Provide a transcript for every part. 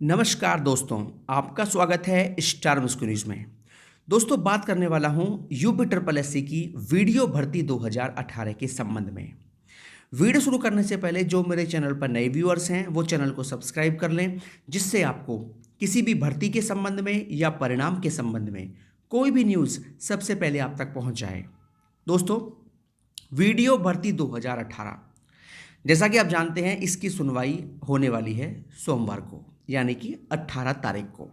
नमस्कार दोस्तों, आपका स्वागत है स्टार मुस्कुर न्यूज़ में। दोस्तों, बात करने वाला हूं यूपी ट्रिपल एससी की वीडियो भर्ती 2018 के संबंध में। वीडियो शुरू करने से पहले जो मेरे चैनल पर नए व्यूअर्स हैं वो चैनल को सब्सक्राइब कर लें, जिससे आपको किसी भी भर्ती के संबंध में या परिणाम के संबंध में कोई भी न्यूज़ सबसे पहले आप तक पहुंच जाए। दोस्तों, वीडियो भर्ती 2018, जैसा कि आप जानते हैं, इसकी सुनवाई होने वाली है सोमवार को, यानी कि 18 तारीख को।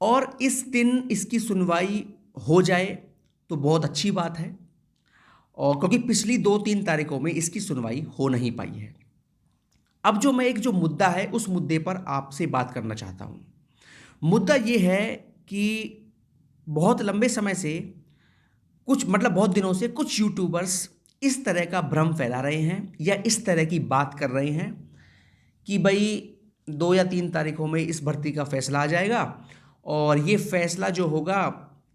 और इस दिन इसकी सुनवाई हो जाए तो बहुत अच्छी बात है, और क्योंकि पिछली 2-3 तारीखों में इसकी सुनवाई हो नहीं पाई है। अब जो मुद्दा है उस मुद्दे पर आपसे बात करना चाहता हूँ। मुद्दा ये है कि बहुत लंबे समय से बहुत दिनों से कुछ यूट्यूबर्स इस तरह का भ्रम फैला रहे हैं या इस तरह की बात कर रहे हैं कि भाई 2 या 3 तारीखों में इस भर्ती का फैसला आ जाएगा, और ये फैसला जो होगा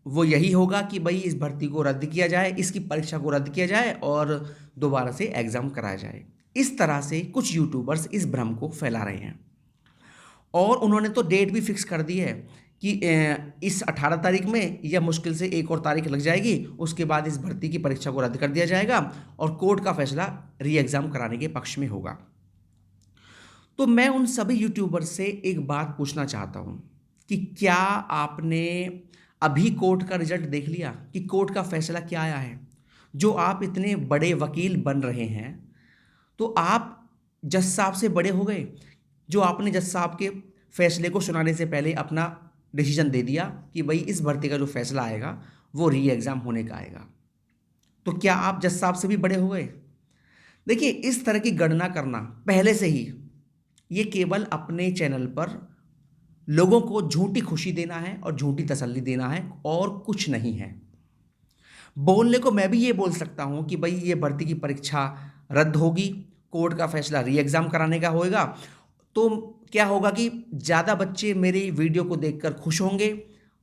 वो यही होगा कि भाई इस भर्ती को रद्द किया जाए, इसकी परीक्षा को रद्द किया जाए और दोबारा से एग्ज़ाम कराया जाए। इस तरह से कुछ यूट्यूबर्स इस भ्रम को फैला रहे हैं, और उन्होंने तो डेट भी फिक्स कर दी है कि इस 18 तारीख में या मुश्किल से एक और तारीख लग जाएगी, उसके बाद इस भर्ती की परीक्षा को रद्द कर दिया जाएगा और कोर्ट का फैसला री एग्ज़ाम कराने के पक्ष में होगा। तो मैं उन सभी यूट्यूबर्स से एक बात पूछना चाहता हूं कि क्या आपने अभी कोर्ट का रिजल्ट देख लिया कि कोर्ट का फैसला क्या आया है? जो आप इतने बड़े वकील बन रहे हैं, तो आप जज साहब से बड़े हो गए, जो आपने जज साहब के फैसले को सुनाने से पहले अपना डिसीजन दे दिया कि भाई इस भर्ती का जो फैसला आएगा वो री एग्ज़ाम होने का आएगा। तो क्या आप जज साहब से भी बड़े हो गए? देखिए, इस तरह की गणना करना पहले से ही, ये केवल अपने चैनल पर लोगों को झूठी खुशी देना है और झूठी तसल्ली देना है, और कुछ नहीं है। बोलने को मैं भी ये बोल सकता हूं कि भाई ये भर्ती की परीक्षा रद्द होगी, कोर्ट का फैसला री एग्ज़ाम कराने का होएगा, तो क्या होगा कि ज़्यादा बच्चे मेरी वीडियो को देखकर खुश होंगे,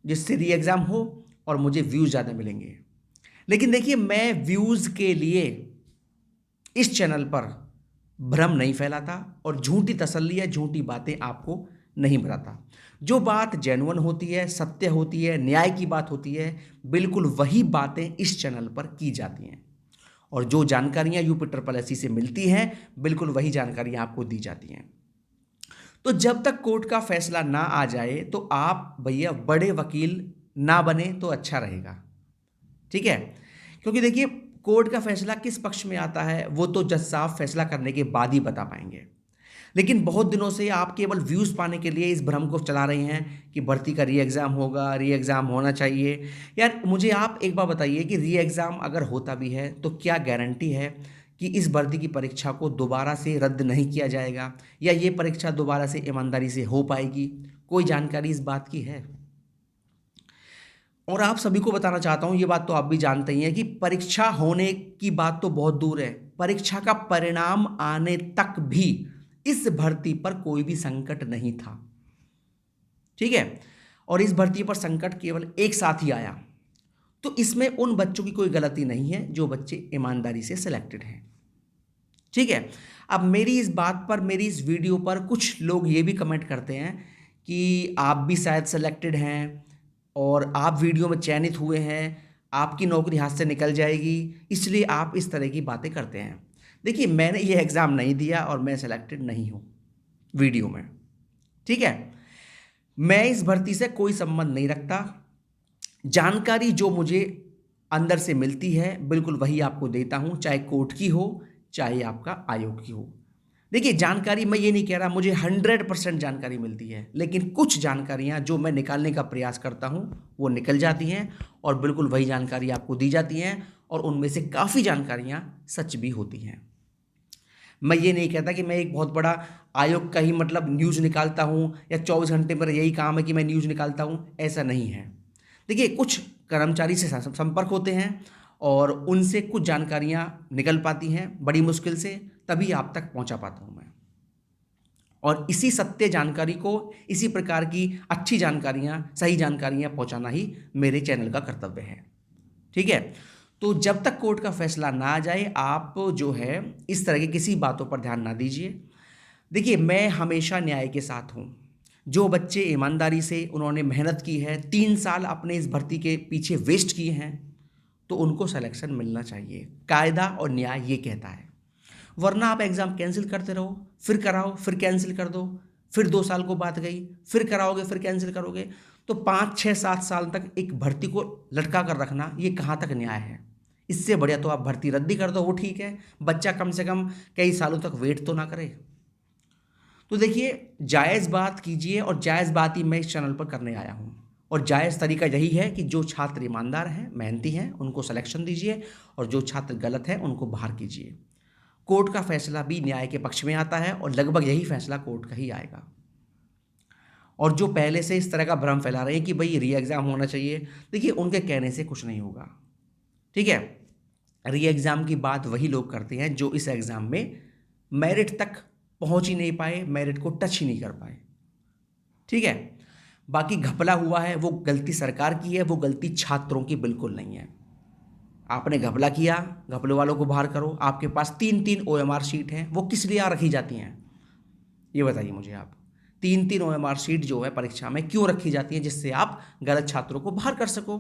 जिससे री एग्ज़ाम हो और मुझे व्यूज़ ज़्यादा मिलेंगे। लेकिन देखिए, मैं व्यूज़ के लिए इस चैनल पर भ्रम नहीं फैलाता और झूठी तसल्ली या झूठी बातें आपको नहीं बताता। जो बात जेन्युइन होती है, सत्य होती है, न्याय की बात होती है, बिल्कुल वही बातें इस चैनल पर की जाती हैं, और जो जानकारियां यूपी ट्रिपल एससी से मिलती हैं, बिल्कुल वही जानकारियां आपको दी जाती हैं। तो जब तक कोर्ट का फैसला ना आ जाए तो आप भैया बड़े वकील ना बने तो अच्छा रहेगा, ठीक है? क्योंकि देखिए, कोर्ट का फैसला किस पक्ष में आता है वो तो जज साहब फैसला करने के बाद ही बता पाएंगे। लेकिन बहुत दिनों से आप केवल व्यूज़ पाने के लिए इस भ्रम को चला रहे हैं कि भर्ती का री एग्ज़ाम होगा, री एग्ज़ाम होना चाहिए। यार, मुझे आप एक बात बताइए कि री एग्ज़ाम अगर होता भी है तो क्या गारंटी है कि इस भर्ती की परीक्षा को दोबारा से रद्द नहीं किया जाएगा, या ये परीक्षा दोबारा से ईमानदारी से हो पाएगी? कोई जानकारी इस बात की है? और आप सभी को बताना चाहता हूँ, ये बात तो आप भी जानते ही हैं कि परीक्षा होने की बात तो बहुत दूर है, परीक्षा का परिणाम आने तक भी इस भर्ती पर कोई भी संकट नहीं था, ठीक है? और इस भर्ती पर संकट केवल एक साथ ही आया। तो इसमें उन बच्चों की कोई गलती नहीं है जो बच्चे ईमानदारी से सिलेक्टेड हैं, ठीक है? अब मेरी इस बात पर, मेरी इस वीडियो पर कुछ लोग ये भी कमेंट करते हैं कि आप भी शायद सिलेक्टेड हैं और आप वीडियो में चयनित हुए हैं, आपकी नौकरी हाथ से निकल जाएगी, इसलिए आप इस तरह की बातें करते हैं। देखिए, मैंने ये एग्ज़ाम नहीं दिया और मैं सिलेक्टेड नहीं हूँ वीडियो में, ठीक है? मैं इस भर्ती से कोई संबंध नहीं रखता। जानकारी जो मुझे अंदर से मिलती है बिल्कुल वही आपको देता हूँ, चाहे कोर्ट की हो, चाहे आपका आयोग की हो। देखिए, जानकारी, मैं ये नहीं कह रहा मुझे 100% जानकारी मिलती है, लेकिन कुछ जानकारियाँ जो मैं निकालने का प्रयास करता हूँ वो निकल जाती हैं, और बिल्कुल वही जानकारी आपको दी जाती हैं, और उनमें से काफ़ी जानकारियाँ सच भी होती हैं। मैं ये नहीं कहता कि मैं एक बहुत बड़ा आयोग का ही न्यूज़ निकालता हूँ, या 24 घंटे मेरा यही काम है कि मैं न्यूज़ निकालता हूँ, ऐसा नहीं है। देखिए, कुछ कर्मचारी से संपर्क होते हैं और उनसे कुछ जानकारियाँ निकल पाती हैं बड़ी मुश्किल से, तभी आप तक पहुँचा पाता हूँ मैं। और इसी सत्य जानकारी को, इसी प्रकार की अच्छी जानकारियाँ, सही जानकारियाँ पहुँचाना ही मेरे चैनल का कर्तव्य है, ठीक है? तो जब तक कोर्ट का फैसला ना आ जाए, आप जो है इस तरह की किसी बातों पर ध्यान ना दीजिए। देखिए, मैं हमेशा न्याय के साथ हूँ, जो बच्चे ईमानदारी से उन्होंने मेहनत की है, 3 साल अपने इस भर्ती के पीछे वेस्ट किए हैं, तो उनको सिलेक्शन मिलना चाहिए। कायदा और न्याय ये कहता है। वरना आप एग्ज़ाम कैंसिल करते रहो, फिर कराओ, फिर कैंसिल कर दो, फिर 2 साल को बात गई, फिर कराओगे, फिर कैंसिल करोगे, तो 5, 6, 7 साल तक एक भर्ती को लटका कर रखना, ये कहाँ तक न्याय है। इससे बढ़िया तो आप भर्ती रद्द ही कर दो, वो ठीक है, बच्चा कम से कम कई सालों तक वेट तो ना करे। तो देखिए, जायज़ बात कीजिए, और जायज़ बात ही मैं इस चैनल पर करने आया हूँ। और जायज़ तरीका यही है कि जो छात्र ईमानदार हैं, मेहनती हैं, उनको सिलेक्शन दीजिए, और जो छात्र गलत हैं उनको बाहर कीजिए। कोर्ट का फैसला भी न्याय के पक्ष में आता है, और लगभग यही फैसला कोर्ट का ही आएगा। और जो पहले से इस तरह का भ्रम फैला रहे हैं कि भाई री एग्ज़ाम होना चाहिए, देखिए उनके कहने से कुछ नहीं होगा, ठीक है। री एग्ज़ाम की बात वही लोग करते हैं जो इस एग्ज़ाम में मेरिट तक पहुंच ही नहीं पाए, मेरिट को टच ही नहीं कर पाए, ठीक है। बाकी घपला हुआ है, वो गलती सरकार की है, वो गलती छात्रों की बिल्कुल नहीं है। आपने घपला किया, घपले वालों को बाहर करो। आपके पास 3-3 OMR शीट हैं, वो किस लिए रखी जाती हैं, ये बताइए मुझे आप। 3-3 OMR शीट जो है परीक्षा में क्यों रखी जाती है, जिससे आप गलत छात्रों को बाहर कर सको।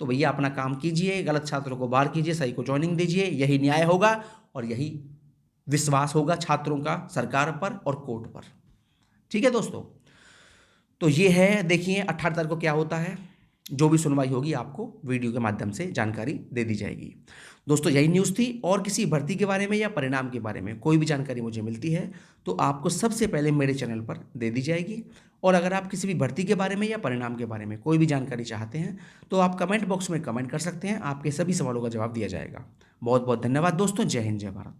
तो भैया अपना काम कीजिए, गलत छात्रों को बाहर कीजिए, सही को ज्वाइनिंग दीजिए, यही न्याय होगा, और यही विश्वास होगा छात्रों का सरकार पर और कोर्ट पर, ठीक है दोस्तों। तो ये है, देखिए 18 तारीख को क्या होता है। जो भी सुनवाई होगी आपको वीडियो के माध्यम से जानकारी दे दी जाएगी। दोस्तों यही न्यूज़ थी, और किसी भर्ती के बारे में या परिणाम के बारे में कोई भी जानकारी मुझे मिलती है तो आपको सबसे पहले मेरे चैनल पर दे दी जाएगी। और अगर आप किसी भी भर्ती के बारे में या परिणाम के बारे में कोई भी जानकारी चाहते हैं तो आप कमेंट बॉक्स में कमेंट कर सकते हैं, आपके सभी सवालों का जवाब दिया जाएगा। बहुत बहुत धन्यवाद दोस्तों। जय हिंद, जय भारत।